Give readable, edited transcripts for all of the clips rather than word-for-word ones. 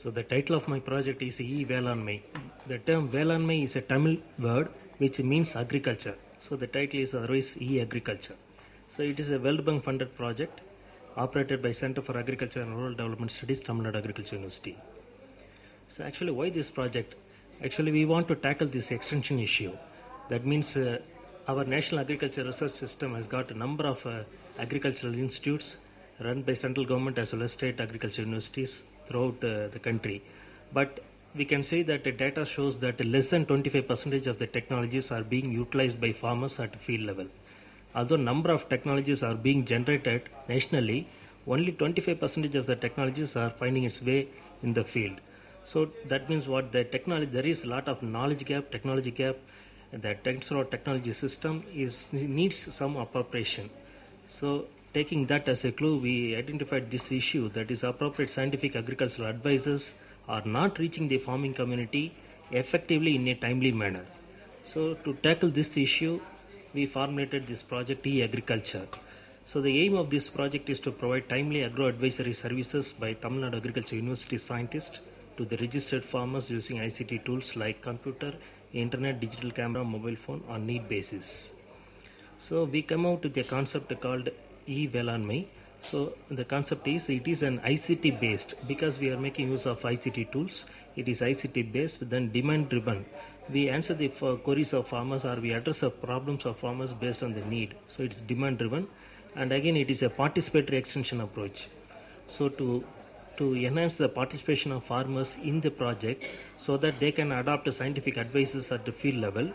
So the title of my project is E-Velanmai. The term Velanmai is a Tamil word which means agriculture. So the title is otherwise E-Agriculture. So it is a World Bank funded project operated by Center for Agriculture and Rural Development Studies, Tamil Nadu Agriculture University. So actually why this project? Actually we want to tackle this extension issue. That means our National Agriculture Research System has got a number of agricultural institutes run by central government as well as state agriculture universities throughout the country. But we can say that the data shows that less than 25% of the technologies are being utilized by farmers at field level. Although number of technologies are being generated nationally, only 25% of the technologies are finding its way in the field. So that means what the technology, there is a lot of knowledge gap, technology gap. The technology system needs some appropriation. So taking that as a clue, we identified this issue, that is appropriate scientific agricultural advisors are not reaching the farming community effectively in a timely manner. So to tackle this issue, we formulated this project E-Agriculture. So the aim of this project is to provide timely agro-advisory services by Tamil Nadu Agriculture University scientists to the registered farmers using ICT tools like computer, internet, digital camera, mobile phone on need basis. So we come out with a concept called E-Velanmai. So the concept is it is an ICT based, because we are making use of ICT tools. It is ICT based, then demand driven. We answer the queries of farmers, or we address the problems of farmers based on the need. So it is demand driven, and again it is a participatory extension approach. So to enhance the participation of farmers in the project so that they can adopt scientific advices at the field level,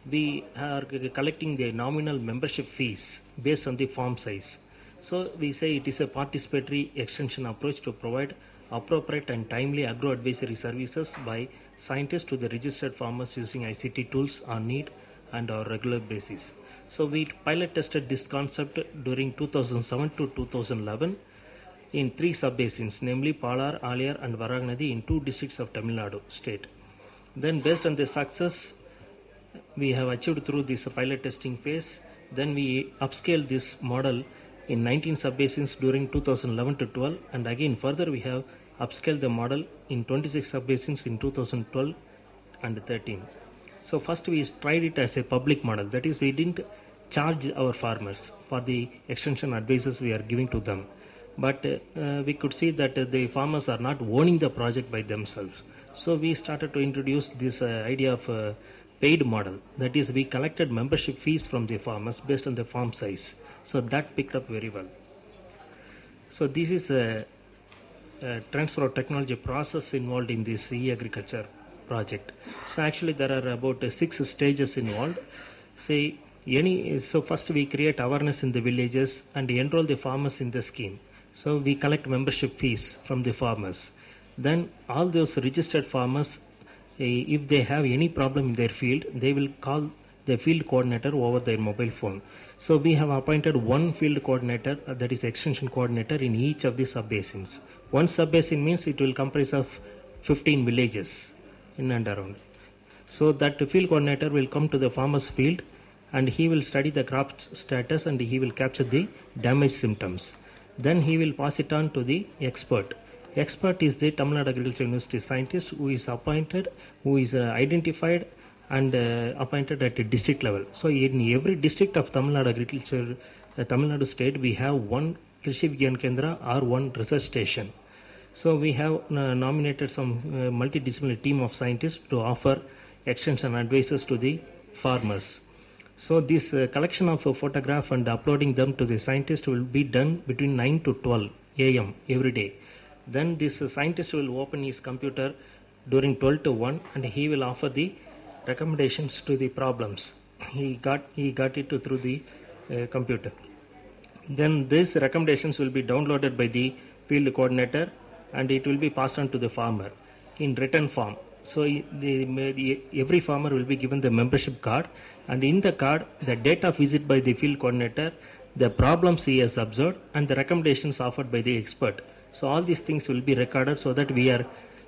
we are collecting the nominal membership fees based on the farm size. So we say it is a participatory extension approach to provide appropriate and timely agro-advisory services by scientists to the registered farmers using ICT tools on need and on regular basis. So we pilot tested this concept during 2007 to 2011 in 3 sub-basins, namely Palar, Alayar and Varagnadi in 2 districts of Tamil Nadu state. Then based on the success we have achieved through this pilot testing phase, then we upscaled this model in 19 sub-basins during 2011 to 12, and again further we have upscaled the model in 26 sub-basins in 2012 and 13. So first we tried it as a public model, that is we didn't charge our farmers for the extension advices we are giving to them. But we could see that the farmers are not owning the project by themselves. So we started to introduce this idea of paid model. That is, we collected membership fees from the farmers based on the farm size. So that picked up very well. So this is a transfer of technology process involved in this E-Agriculture project. So actually there are about 6 stages involved. So first we create awareness in the villages and enroll the farmers in the scheme. So we collect membership fees from the farmers. Then all those registered farmers, if they have any problem in their field, they will call the field coordinator over their mobile phone. So we have appointed one field coordinator, that is extension coordinator, in each of the sub-basins. One sub-basin means it will comprise of 15 villages in and around. So that field coordinator will come to the farmer's field and he will study the crop status and he will capture the damage symptoms. Then he will pass it on to the expert. Expert is the Tamil Nadu Agriculture University scientist who is appointed, who is identified and appointed at a district level. So in every district of Tamil Nadu Agriculture, Tamil Nadu state, we have one Krishi Vigyan Kendra or one research station. So we have nominated some multidisciplinary team of scientists to offer extension advices to the farmers. So this collection of photograph and uploading them to the scientist will be done between 9 to 12 AM every day. Then this scientist will open his computer during 12 to 1 and he will offer the recommendations to the problems. He got it through the computer. Then these recommendations will be downloaded by the field coordinator and it will be passed on to the farmer in written form. So every farmer will be given the membership card, and in the card the data visit by the field coordinator, the problems he has observed and the recommendations offered by the expert. So all these things will be recorded so that we are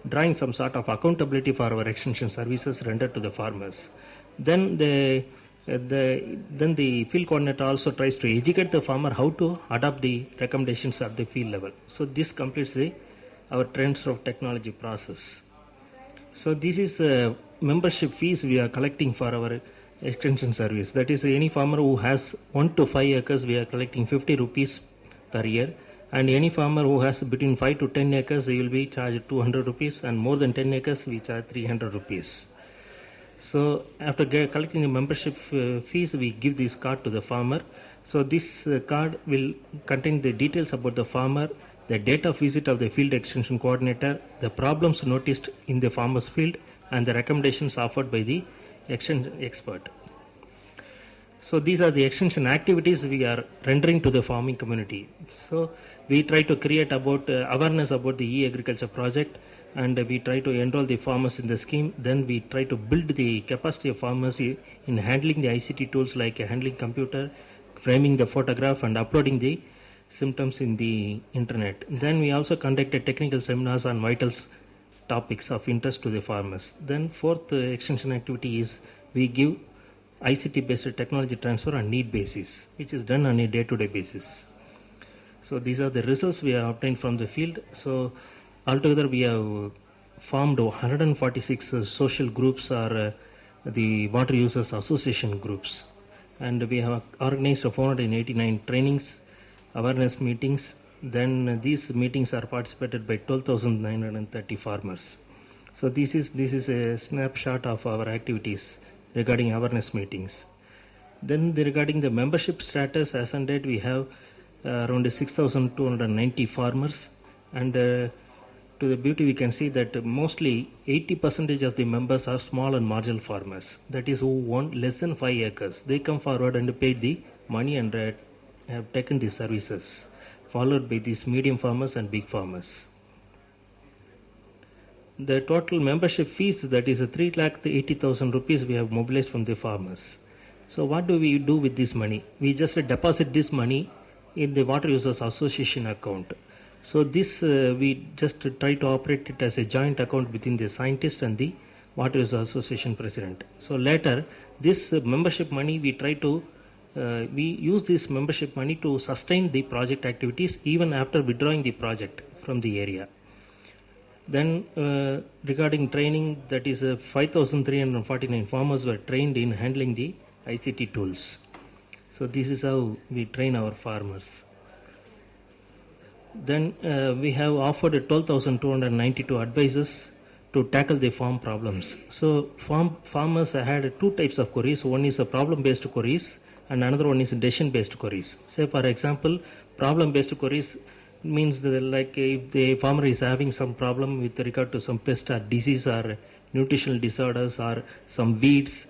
drawing some sort of accountability for our extension services rendered to the farmers. Then the field coordinator also tries to educate the farmer how to adopt the recommendations at the field level. So this completes the our transfer of technology process. So this is membership fees we are collecting for our extension service. That is, any farmer who has 1 to 5 acres, we are collecting 50 rupees per year. And any farmer who has between 5 to 10 acres, he will be charged 200 rupees, and more than 10 acres, we charge 300 rupees. So after collecting the membership fees, we give this card to the farmer. So this card will contain the details about the farmer, the date of visit of the field extension coordinator, the problems noticed in the farmer's field, and the recommendations offered by the extension expert. So these are the extension activities we are rendering to the farming community. So we try to create about awareness about the e-agriculture project, and we try to enroll the farmers in the scheme. Then we try to build the capacity of farmers in handling the ICT tools like handling computer, framing the photograph, and uploading the symptoms in the internet. Then we also conducted technical seminars on vital topics of interest to the farmers. Then fourth extension activity is we give ICT based technology transfer on need basis, which is done on a day-to-day basis. So these are the results we have obtained from the field. So altogether we have formed 146 social groups or the water users association groups, and we have organized 489 trainings, awareness meetings. Then these meetings are participated by 12,930 farmers. So this is a snapshot of our activities regarding awareness meetings. Then regarding the membership status, as on date we have around 6,290 farmers, and to the beauty we can see that mostly 80% of the members are small and marginal farmers, that is who want less than 5 acres. They come forward and paid the money and have taken the services, followed by these medium farmers and big farmers. The total membership fees, that is 3,80,000 rupees we have mobilized from the farmers. So what do we do with this money? We just deposit this money in the Water Users Association account. So this we just try to operate it as a joint account between the scientist and the Water Users Association president. So later this membership money we try to we use this membership money to sustain the project activities even after withdrawing the project from the area. Then regarding training, that is 5,349 farmers were trained in handling the ICT tools. So this is how we train our farmers. Then we have offered 12,292 advices to tackle the farm problems. So farmers had two types of queries. One is a problem-based queries and another one is decision-based queries. Say for example, problem-based queries means that like if the farmer is having some problem with regard to some pest or disease or nutritional disorders or some weeds,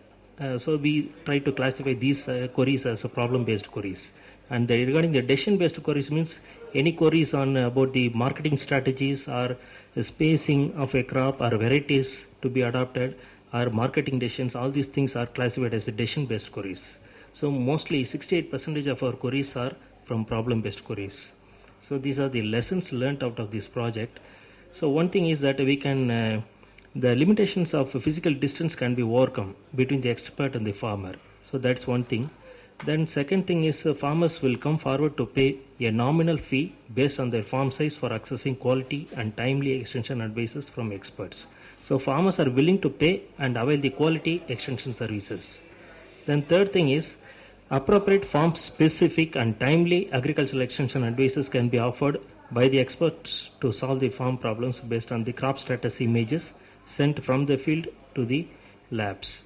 so we try to classify these queries as a problem-based queries. And regarding the decision-based queries means any queries on about the marketing strategies or the spacing of a crop or varieties to be adopted or marketing decisions, all these things are classified as decision-based queries. So mostly 68% of our queries are from problem-based queries. So these are the lessons learned out of this project. So one thing is that we can, the limitations of physical distance can be overcome between the expert and the farmer. So that's one thing. Then second thing is farmers will come forward to pay a nominal fee based on their farm size for accessing quality and timely extension advices from experts. So farmers are willing to pay and avail the quality extension services. Then third thing is appropriate farm specific and timely agricultural extension advices can be offered by the experts to solve the farm problems based on the crop status images sent from the field to the labs.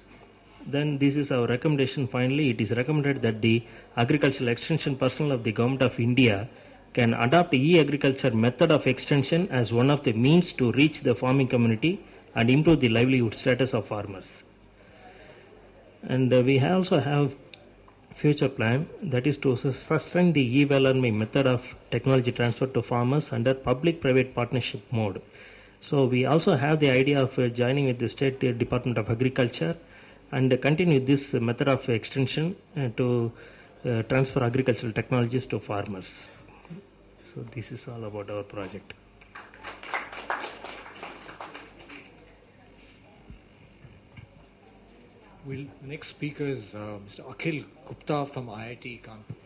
Then this is our recommendation. Finally, it is recommended that the agricultural extension personnel of the Government of India can adopt e-agriculture method of extension as one of the means to reach the farming community and improve the livelihood status of farmers. And we also have future plan, that is to sustain the e-Velanmai method of technology transfer to farmers under public-private partnership mode. So we also have the idea of joining with the State Department of Agriculture and continue this method of extension to transfer agricultural technologies to farmers. So this is all about our project. The next speaker is Mr. Akhil Gupta from IIT Kanpur.